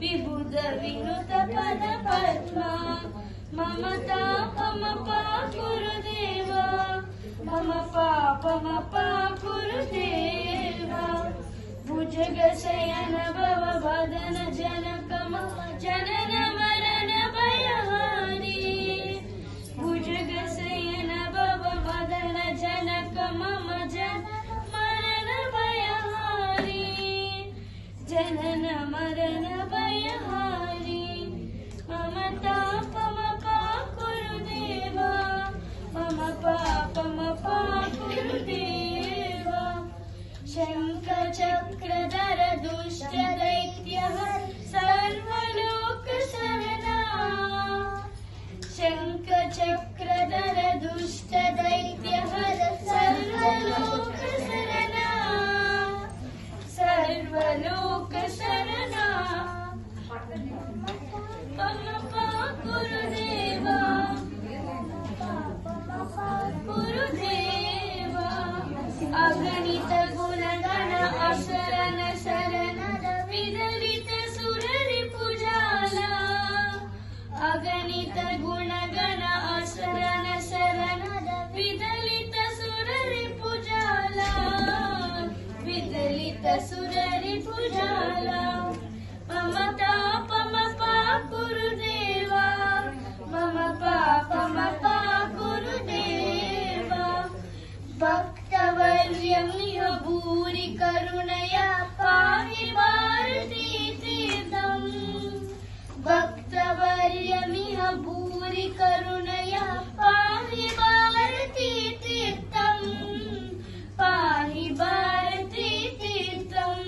विबुध विनुत पद पद्मा मम तापमपा गुरुदेवा मम पापमपा गुरुदेवा भुजगशयन भव वदन जनकम जनन मरण भयहारी भुजगशयन भव वदन जनक मम जन मरण भयहारी जनन मरण भयहारी मम तापमपा गुरुदेवा मम पापमपा गुरुदेवा शङ्खचक्रधर दुष्ट दैत्यः सर्वलोकशरणा शङ्खचक्रधर दुष्ट दैत्यः सर्वलोकशरणा सर्वलोकशरणा मम गुरुदेवा गुरुदेवा अगणित गुणगण अशरण शरण विदलित सुररिपुजाला अगणित गुणगण अशरण शरण विदलित सुररिपुजाला विदलित सुररिपुजाला मम तापमपा गुरुदेवा मम पापमपा गुरुदेवा भक्तवर्यमिह भूरि करुणया पाहि भारती तीर्थम् भक्तवर्यमिह भूरि करुणया पाहि भारती तीर्थम् पाहि भारती तीर्थम्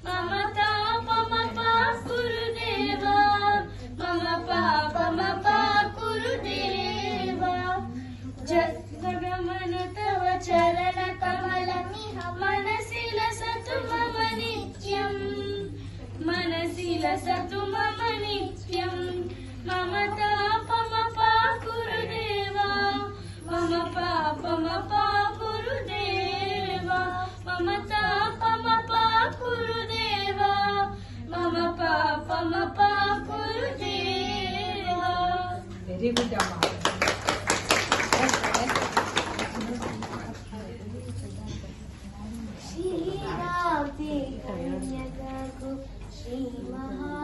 मम तापमपा गुरुदेवा मम पापमपा गुरुदेवा जगमन तव चरण कमल मनसि लसतु मम नित्यम् मनसि लसतु मम नित्यम् मम तापमपा गुरुदेवा मम पापमपा गुरुदेवा मम तापमपा गुरुदेवा मम पापमपा गुरुदेवा वेरी गुड अम्मा श्री राधे कन्या श्री महा